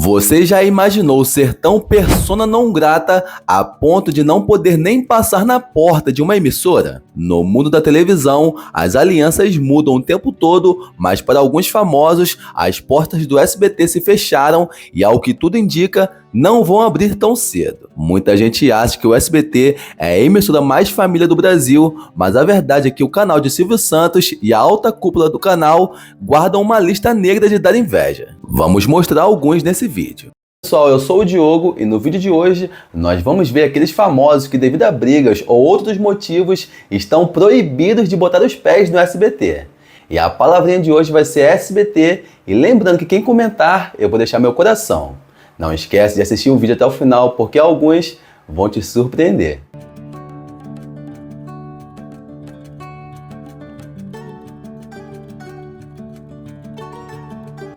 Você já imaginou ser tão persona não grata a ponto de não poder nem passar na porta de uma emissora? No mundo da televisão, as alianças mudam o tempo todo, mas para alguns famosos, as portas do SBT se fecharam e, ao que tudo indica, não vão abrir tão cedo. Muita gente acha que o SBT é a emissora mais família do Brasil, mas a verdade é que o canal de Silvio Santos e a alta cúpula do canal guardam uma lista negra de dar inveja. Vamos mostrar alguns nesse vídeo. Pessoal, eu sou o Diogo e no vídeo de hoje nós vamos ver aqueles famosos que, devido a brigas ou outros motivos, estão proibidos de botar os pés no SBT. E a palavrinha de hoje vai ser SBT, e lembrando que quem comentar, eu vou deixar meu coração. Não esquece de assistir o vídeo até o final, porque alguns vão te surpreender.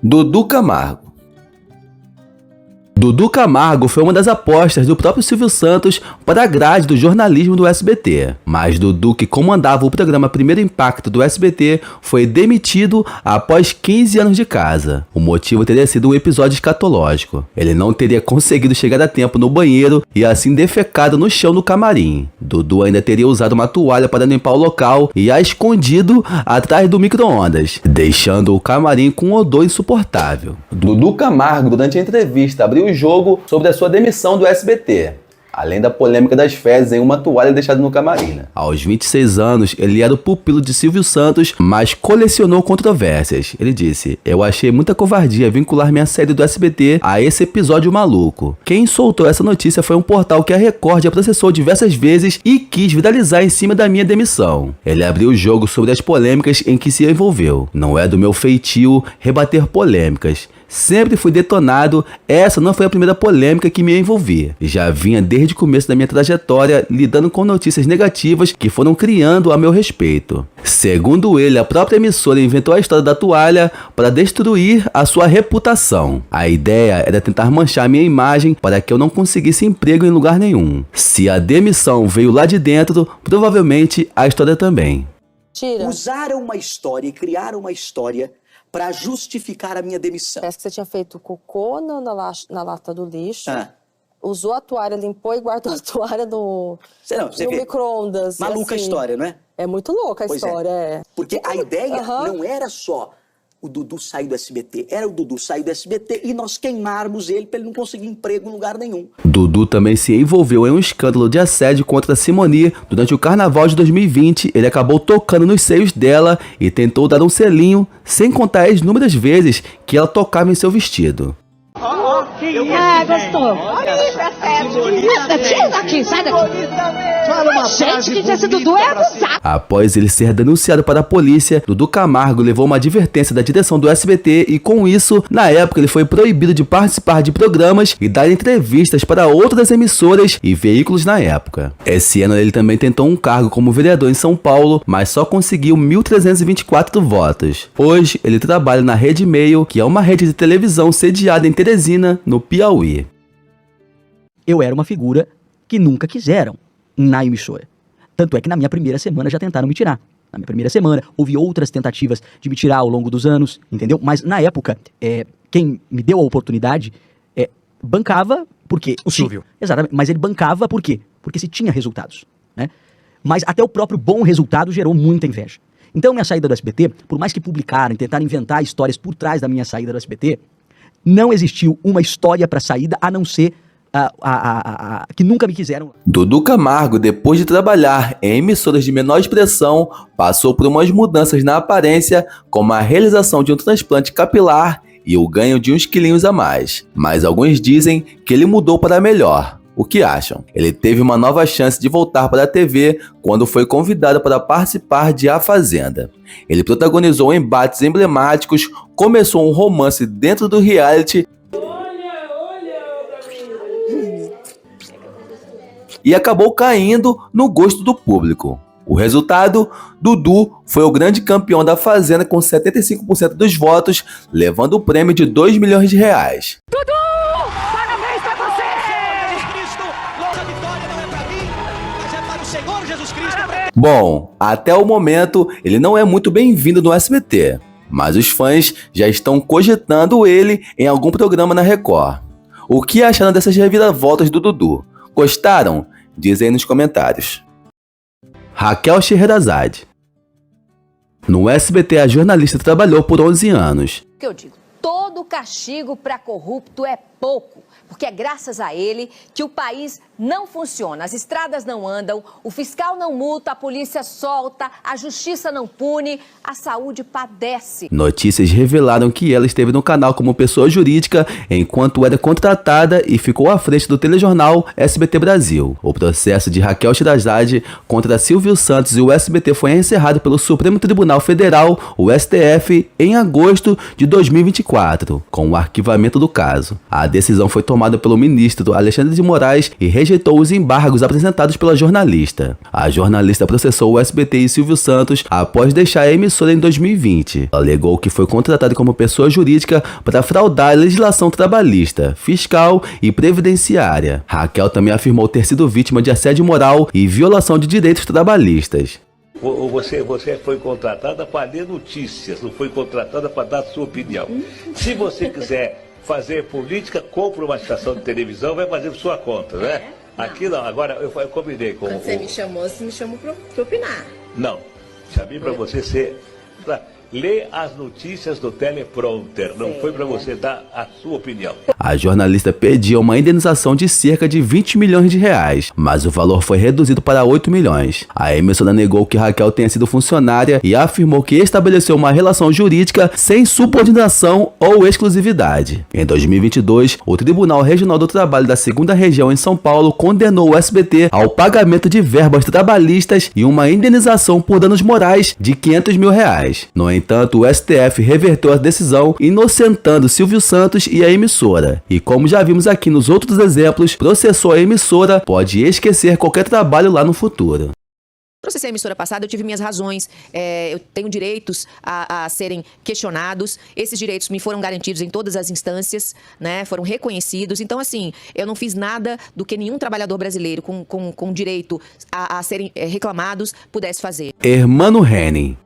Dudu Camargo. Dudu Camargo foi uma das apostas do próprio Silvio Santos para a grade do jornalismo do SBT. Mas Dudu, que comandava o programa Primeiro Impacto do SBT, foi demitido após 15 anos de casa. O motivo teria sido um episódio escatológico. Ele não teria conseguido chegar a tempo no banheiro e assim defecado no chão do camarim. Dudu ainda teria usado uma toalha para limpar o local e a escondido atrás do micro-ondas, deixando o camarim com um odor insuportável. Dudu Camargo, durante a entrevista, abriu o jogo sobre a sua demissão do SBT, além da polêmica das fezes em uma toalha deixada no camarim. Aos 26 anos, ele era o pupilo de Silvio Santos, mas colecionou controvérsias. Ele disse: "Eu achei muita covardia vincular minha série do SBT a esse episódio maluco. Quem soltou essa notícia foi um portal que a Record já processou diversas vezes e quis viralizar em cima da minha demissão." Ele abriu o jogo sobre as polêmicas em que se envolveu. "Não é do meu feitio rebater polêmicas. Sempre fui detonado, essa não foi a primeira polêmica que me envolvi. Já vinha desde o começo da minha trajetória lidando com notícias negativas que foram criando a meu respeito." Segundo ele, a própria emissora inventou a história da toalha para destruir a sua reputação. A ideia era tentar manchar minha imagem para que eu não conseguisse emprego em lugar nenhum. Se a demissão veio lá de dentro, provavelmente a história também. Usaram uma história e criaram uma história para justificar a minha demissão. Parece que você tinha feito cocô na lata do lixo, usou a toalha, limpou e guardou a toalha no micro-ondas. Maluca a história, não é? É muito louca a história, é. Porque a ideia não era só o Dudu sair do SBT, era o Dudu sair do SBT e nós queimarmos ele para ele não conseguir emprego em lugar nenhum. Dudu também se envolveu em um escândalo de assédio contra Simone durante o carnaval de 2020. Ele acabou tocando nos seios dela e tentou dar um selinho, sem contar as inúmeras vezes que ela tocava em seu vestido. Gostou. Tira daqui, sai daqui. Gente, que esse Dudu é abusado. Após ele ser denunciado para a polícia, Dudu Camargo levou uma advertência da direção do SBT e, com isso, na época ele foi proibido de participar de programas e dar entrevistas para outras emissoras e veículos na época. Esse ano ele também tentou um cargo como vereador em São Paulo, mas só conseguiu 1.324 votos. Hoje ele trabalha na Rede Mail, que é uma rede de televisão sediada em Teresina, no Piauí. Eu era uma figura que nunca quiseram na emissora. Tanto é que na minha primeira semana já tentaram me tirar. Na minha primeira semana, houve outras tentativas de me tirar ao longo dos anos, entendeu? Mas na época, quem me deu a oportunidade bancava porque... O Silvio. Exatamente, mas ele bancava por quê? Porque se tinha resultados, né? Mas até o próprio bom resultado gerou muita inveja. Então minha saída do SBT, por mais que publicaram, tentaram inventar histórias por trás da minha saída do SBT, não existiu uma história para saída a não ser que nunca me quiseram. Dudu Camargo, depois de trabalhar em emissoras de menor expressão, passou por umas mudanças na aparência, como a realização de um transplante capilar e o ganho de uns quilinhos a mais. Mas alguns dizem que ele mudou para melhor. O que acham? Ele teve uma nova chance de voltar para a TV quando foi convidado para participar de A Fazenda. Ele protagonizou embates emblemáticos, começou um romance dentro do reality e acabou caindo no gosto do público. O resultado, Dudu foi o grande campeão da Fazenda com 75% dos votos, levando o prêmio de R$2 milhões. Dudu! Parabéns pra você! Bom, até o momento ele não é muito bem-vindo no SBT. mas os fãs já estão cogitando ele em algum programa na Record. O que acharam dessas reviravoltas do Dudu? Gostaram? Dizem aí nos comentários. Raquel Scheherazade. No SBT, a jornalista trabalhou por 11 anos. O que eu digo? Todo castigo para corrupto é pouco, porque é graças a ele que o país não funciona. As estradas não andam, o fiscal não multa, a polícia solta, a justiça não pune, a saúde padece. Notícias revelaram que ela esteve no canal como pessoa jurídica enquanto era contratada e ficou à frente do telejornal SBT Brasil. O processo de Raquel Scheherazade contra Silvio Santos e o SBT foi encerrado pelo Supremo Tribunal Federal, o STF, em agosto de 2024, com o arquivamento do caso. A decisão foi tomada pelo ministro Alexandre de Moraes e rejeitou os embargos apresentados pela jornalista. A jornalista processou o SBT e Silvio Santos após deixar a emissora em 2020. Ela alegou que foi contratada como pessoa jurídica para fraudar a legislação trabalhista, fiscal e previdenciária. Raquel também afirmou ter sido vítima de assédio moral e violação de direitos trabalhistas. Você foi contratada para ler notícias, não foi contratada para dar sua opinião. Se você quiser fazer política, compra uma estação de televisão, vai fazer por sua conta, né? Aqui não, agora eu combinei com... Quando você me chamou para opinar. Não, chamei para você ser... Lê as notícias do teleprompter, não foi para você dar a sua opinião. A jornalista pedia uma indenização de cerca de 20 milhões de reais, mas o valor foi reduzido para 8 milhões. A emissora negou que Raquel tenha sido funcionária e afirmou que estabeleceu uma relação jurídica sem subordinação ou exclusividade. Em 2022, o Tribunal Regional do Trabalho da 2ª Região em São Paulo condenou o SBT ao pagamento de verbas trabalhistas e uma indenização por danos morais de 500 mil reais. No entanto, o STF reverteu a decisão, inocentando Silvio Santos e a emissora. E como já vimos aqui nos outros exemplos, processou a emissora, pode esquecer qualquer trabalho lá no futuro. Processei a emissora passada, eu tive minhas razões, eu tenho direitos a serem questionados, esses direitos me foram garantidos em todas as instâncias, né, foram reconhecidos, então assim, eu não fiz nada do que nenhum trabalhador brasileiro com direito a serem reclamados pudesse fazer. Hermano Henning.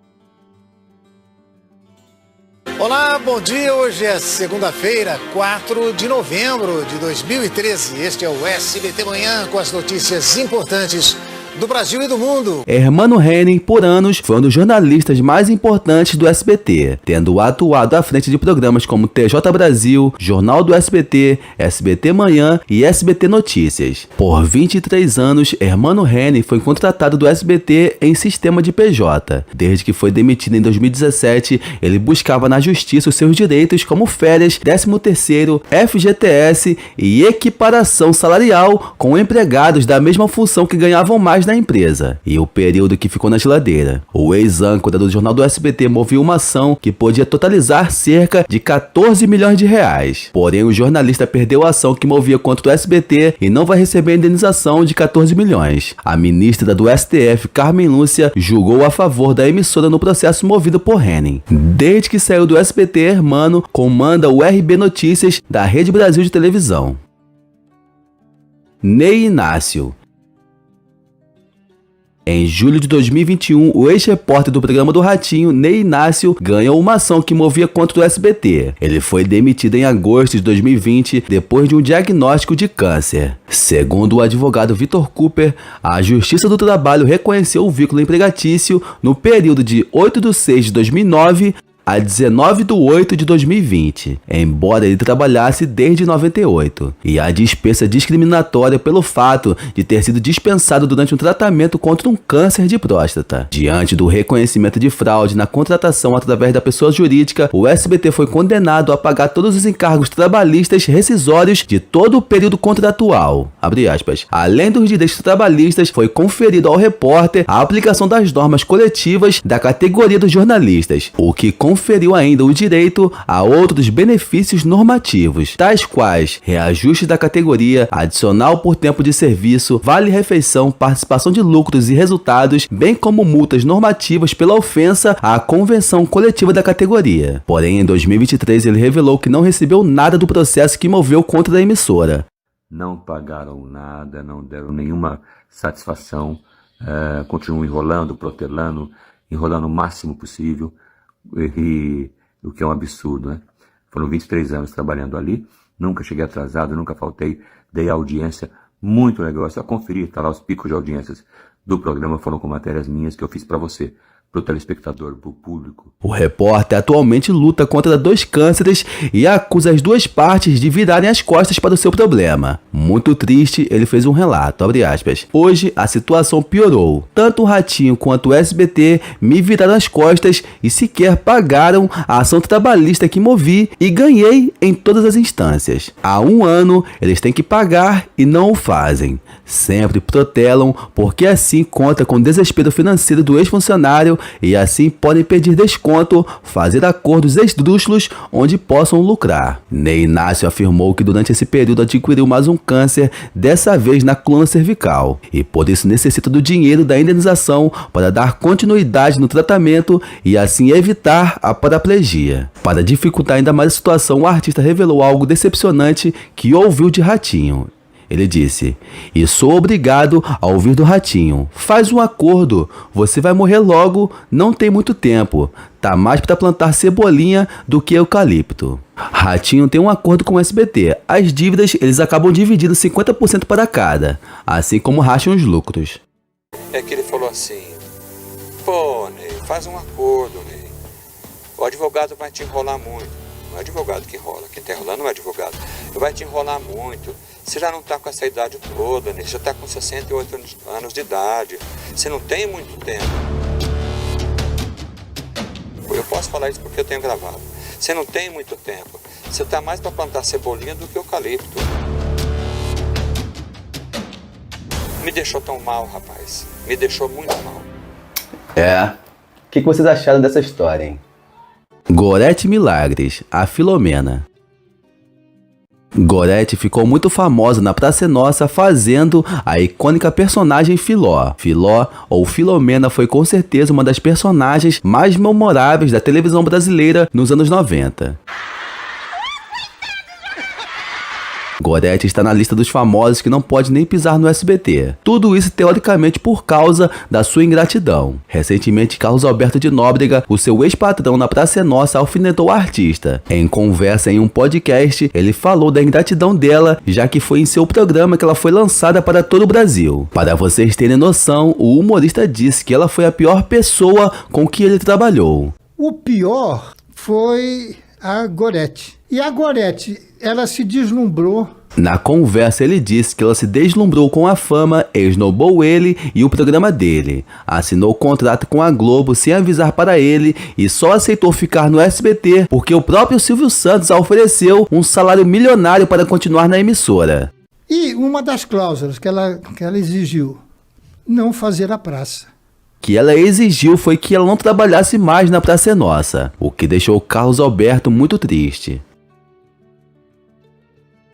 Olá, bom dia. Hoje é segunda-feira, 4 de novembro de 2013. Este é o SBT Manhã com as notícias importantes do Brasil e do mundo. Hermano Henning, por anos, foi um dos jornalistas mais importantes do SBT, tendo atuado à frente de programas como TJ Brasil, Jornal do SBT, SBT Manhã e SBT Notícias. Por 23 anos, Hermano Henning foi contratado do SBT em sistema de PJ. Desde que foi demitido em 2017, ele buscava na justiça os seus direitos como férias, 13º, FGTS e equiparação salarial com empregados da mesma função que ganhavam mais na empresa, e o período que ficou na geladeira. O ex-âncora do Jornal do SBT moveu uma ação que podia totalizar cerca de 14 milhões de reais. Porém, o jornalista perdeu a ação que movia contra o SBT e não vai receber a indenização de 14 milhões. A ministra do STF, Carmen Lúcia, julgou a favor da emissora no processo movido por Henning. Desde que saiu do SBT, Hermano comanda o RB Notícias da Rede Brasil de televisão. Ney Inácio. Em julho de 2021, o ex-repórter do programa do Ratinho, Ney Inácio, ganhou uma ação que movia contra o SBT. Ele foi demitido em agosto de 2020 depois de um diagnóstico de câncer. Segundo o advogado Vitor Cooper, a Justiça do Trabalho reconheceu o vínculo empregatício no período de 8/6 de 2009 a 19/8 de 2020, embora ele trabalhasse desde 98, e a dispensa discriminatória pelo fato de ter sido dispensado durante um tratamento contra um câncer de próstata. Diante do reconhecimento de fraude na contratação através da pessoa jurídica, o SBT foi condenado a pagar todos os encargos trabalhistas rescisórios de todo o período contratual. Abre aspas. Além dos direitos trabalhistas, foi conferido ao repórter a aplicação das normas coletivas da categoria dos jornalistas, o que conferiu ainda o direito a outros benefícios normativos, tais quais reajuste da categoria, adicional por tempo de serviço, vale-refeição, participação de lucros e resultados, bem como multas normativas pela ofensa à convenção coletiva da categoria. Porém, em 2023, ele revelou que não recebeu nada do processo que moveu contra a emissora. Não pagaram nada, não deram nenhuma satisfação, continuam enrolando, protelando, enrolando o máximo possível. E o que é um absurdo, né? Foram 23 anos trabalhando ali, nunca cheguei atrasado, nunca faltei, dei audiência muito legal. É só conferir, tá lá os picos de audiências do programa, foram com matérias minhas que eu fiz para você, pro telespectador, pro público. O repórter atualmente luta contra 2 cânceres e acusa as 2 partes de virarem as costas para o seu problema. Muito triste, ele fez um relato, abre aspas. Hoje, a situação piorou. Tanto o Ratinho quanto o SBT me viraram as costas e sequer pagaram a ação trabalhista que movi e ganhei em todas as instâncias. Há 1 ano, eles têm que pagar e não o fazem. Sempre protelam porque assim conta com o desespero financeiro do ex-funcionário e assim podem pedir desconto, fazer acordos esdrúxulos onde possam lucrar. Ney Inácio afirmou que durante esse período adquiriu mais um câncer, dessa vez na coluna cervical, e por isso necessita do dinheiro da indenização para dar continuidade no tratamento e assim evitar a paraplegia. Para dificultar ainda mais a situação, o artista revelou algo decepcionante que ouviu de Ratinho. Ele disse: "E sou obrigado a ouvir do Ratinho. Faz um acordo, você vai morrer logo, não tem muito tempo. Tá mais para plantar cebolinha do que eucalipto." Ratinho tem um acordo com o SBT. As dívidas eles acabam dividindo 50% para cada, assim como racham os lucros. É que ele falou assim: "Pô, Ney, faz um acordo, Ney. O advogado vai te enrolar muito." Não é advogado que enrola, quem tá enrolando não é advogado. Vai te enrolar muito. Você já não tá com essa idade toda, né? Você já tá com 68 anos de idade. Você não tem muito tempo. Eu posso falar isso porque eu tenho gravado. Você não tem muito tempo. Você tá mais para plantar cebolinha do que eucalipto. Me deixou tão mal, rapaz. Me deixou muito mal. O que vocês acharam dessa história, hein? Gorete Milagres, a Filomena. Gorete ficou muito famosa na Praça é Nossa fazendo a icônica personagem Filó. Filó, ou Filomena, foi com certeza uma das personagens mais memoráveis da televisão brasileira nos anos 90. Gorete está na lista dos famosos que não pode nem pisar no SBT. Tudo isso teoricamente por causa da sua ingratidão. Recentemente, Carlos Alberto de Nóbrega, o seu ex-patrão na Praça é Nossa, alfinetou o artista. Em conversa em um podcast, ele falou da ingratidão dela, já que foi em seu programa que ela foi lançada para todo o Brasil. Para vocês terem noção, o humorista disse que ela foi a pior pessoa com que ele trabalhou. O pior foi a Gorete. E a Gorete, ela se deslumbrou. Na conversa ele disse que ela se deslumbrou com a fama, esnobou ele e o programa dele. Assinou contrato com a Globo sem avisar para ele e só aceitou ficar no SBT porque o próprio Silvio Santos a ofereceu um salário milionário para continuar na emissora. E uma das cláusulas que ela exigiu, não fazer a praça. Que ela exigiu foi que ela não trabalhasse mais na Praça é Nossa, o que deixou Carlos Alberto muito triste.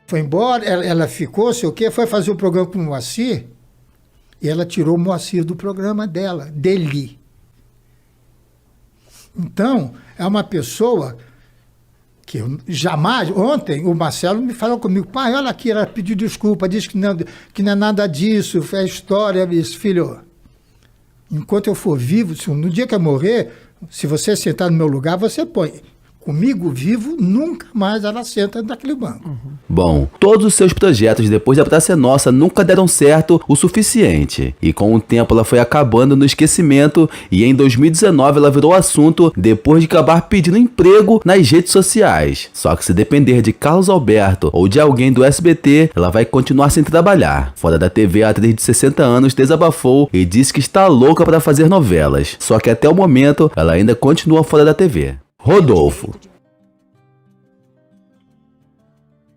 Foi embora, ela ficou, sei o quê, foi fazer o programa com o Moacir, e ela tirou o Moacir do programa dele. Não, é uma pessoa que eu jamais... Ontem o Marcelo me falou comigo, pai, olha aqui, ela pediu desculpa, disse que não é nada disso, é história, isso, filho. Enquanto eu for vivo, no dia que eu morrer, se você sentar no meu lugar, você põe. Comigo vivo, nunca mais ela senta naquele banco. Bom, todos os seus projetos depois da Praça é Nossa nunca deram certo o suficiente. E com o tempo ela foi acabando no esquecimento e em 2019 ela virou assunto depois de acabar pedindo emprego nas redes sociais. Só que se depender de Carlos Alberto ou de alguém do SBT, ela vai continuar sem trabalhar. Fora da TV, a atriz de 60 anos desabafou e disse que está louca para fazer novelas. Só que até o momento ela ainda continua fora da TV. Rodolfo.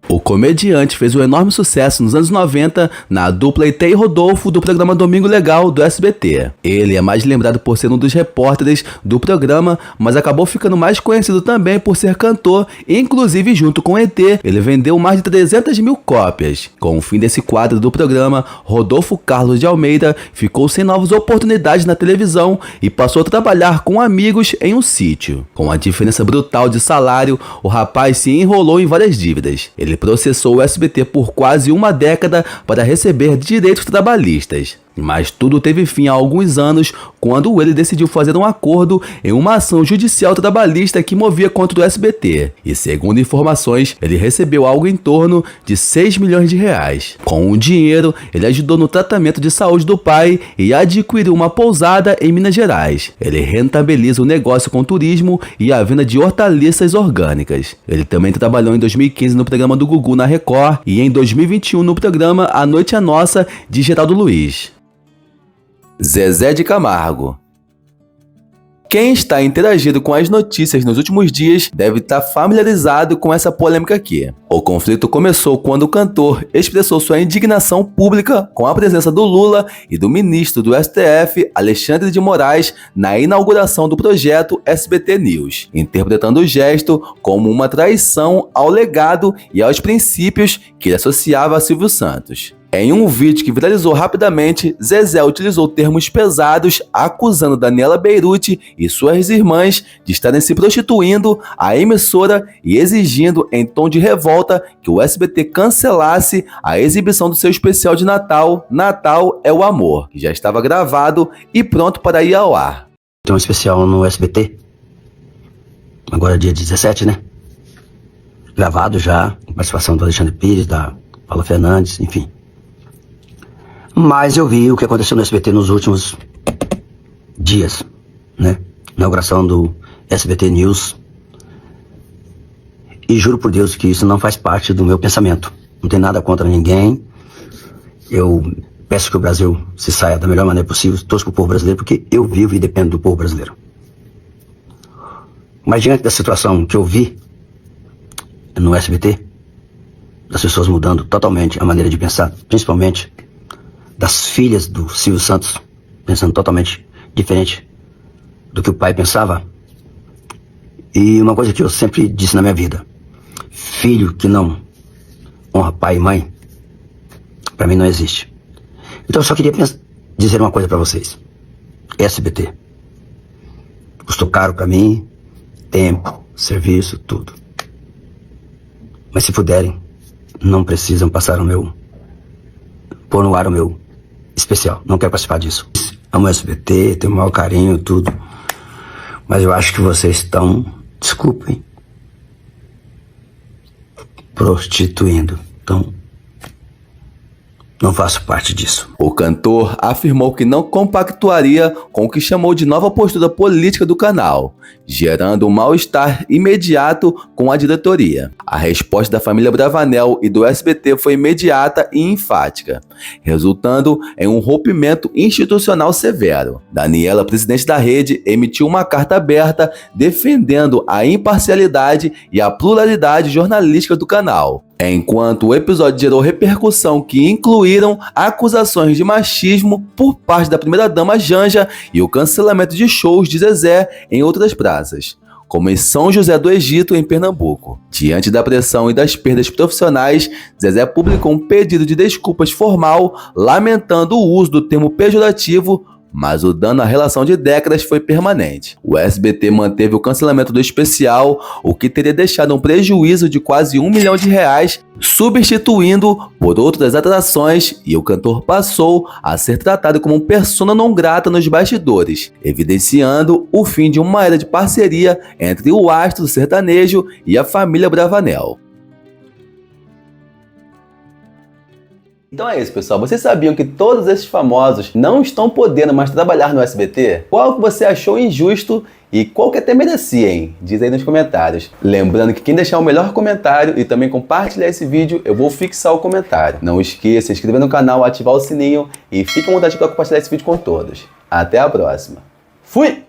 O comediante fez um enorme sucesso nos anos 90 na dupla Ité e Rodolfo do programa Domingo Legal do SBT. Ele é mais lembrado por ser um dos repórteres do programa, mas acabou ficando mais conhecido também por ser cantor, inclusive junto com Ité, ele vendeu mais de 300 mil cópias. Com o fim desse quadro do programa, Rodolfo Carlos de Almeida ficou sem novas oportunidades na televisão e passou a trabalhar com amigos em um sítio. Com a diferença brutal de salário, o rapaz se enrolou em várias dívidas. Ele processou o SBT por quase uma década para receber direitos trabalhistas. Mas tudo teve fim há alguns anos, quando ele decidiu fazer um acordo em uma ação judicial trabalhista que movia contra o SBT. E segundo informações, ele recebeu algo em torno de 6 milhões de reais. Com o dinheiro, ele ajudou no tratamento de saúde do pai e adquiriu uma pousada em Minas Gerais. Ele rentabiliza o negócio com turismo e a venda de hortaliças orgânicas. Ele também trabalhou em 2015 no programa do Gugu na Record e em 2021 no programa A Noite é Nossa, de Geraldo Luiz. Zezé de Camargo. Quem está interagindo com as notícias nos últimos dias deve estar familiarizado com essa polêmica aqui. O conflito começou quando o cantor expressou sua indignação pública com a presença do Lula e do ministro do STF, Alexandre de Moraes, na inauguração do projeto SBT News, interpretando o gesto como uma traição ao legado e aos princípios que ele associava a Silvio Santos. Em um vídeo que viralizou rapidamente, Zezé utilizou termos pesados acusando Daniela Beirute e suas irmãs de estarem se prostituindo à emissora e exigindo em tom de revolta que o SBT cancelasse a exibição do seu especial de Natal, Natal é o Amor, que já estava gravado e pronto para ir ao ar. Tem um especial no SBT, agora dia 17, né? Gravado já, com participação do Alexandre Pires, da Paula Fernandes, enfim. Mas eu vi o que aconteceu no SBT nos últimos dias, né? Inauguração do SBT News. E juro por Deus que isso não faz parte do meu pensamento. Não tem nada contra ninguém. Eu peço que o Brasil se saia da melhor maneira possível. Torço pro povo brasileiro, porque eu vivo e dependo do povo brasileiro. Mas diante da situação que eu vi no SBT, das pessoas mudando totalmente a maneira de pensar, principalmente das filhas do Silvio Santos, pensando totalmente diferente do que o pai pensava. E uma coisa que eu sempre disse na minha vida: filho que não honra pai e mãe, pra mim não existe. Então eu só queria dizer uma coisa pra vocês. SBT custou caro pra mim, tempo, serviço, tudo. Mas se puderem, não precisam passar pôr no ar o meu especial. Não quero participar disso. Amo o SBT, tenho o maior carinho, tudo. Mas eu acho que vocês estão, desculpem, prostituindo. Então, não faço parte disso. O cantor afirmou que não compactuaria com o que chamou de nova postura política do canal, gerando um mal-estar imediato com a diretoria. A resposta da família Bravanel e do SBT foi imediata e enfática, resultando em um rompimento institucional severo. Daniela, presidente da rede, emitiu uma carta aberta defendendo a imparcialidade e a pluralidade jornalística do canal. Enquanto o episódio gerou repercussão que incluíram acusações de machismo por parte da primeira-dama Janja e o cancelamento de shows de Zezé em outras praças, como em São José do Egito, em Pernambuco. Diante da pressão e das perdas profissionais, Zezé publicou um pedido de desculpas formal, lamentando o uso do termo pejorativo, mas o dano à relação de décadas foi permanente. O SBT manteve o cancelamento do especial, o que teria deixado um prejuízo de quase R$1 milhão, substituindo por outras atrações, e o cantor passou a ser tratado como um persona non grata nos bastidores, evidenciando o fim de uma era de parceria entre o astro sertanejo e a família Bravanel. Então é isso, pessoal. Vocês sabiam que todos esses famosos não estão podendo mais trabalhar no SBT? Qual que você achou injusto e qual que até merecia, hein? Diz aí nos comentários. Lembrando que quem deixar o melhor comentário e também compartilhar esse vídeo, eu vou fixar o comentário. Não esqueça de se inscrever no canal, ativar o sininho e fica à vontade para compartilhar esse vídeo com todos. Até a próxima. Fui!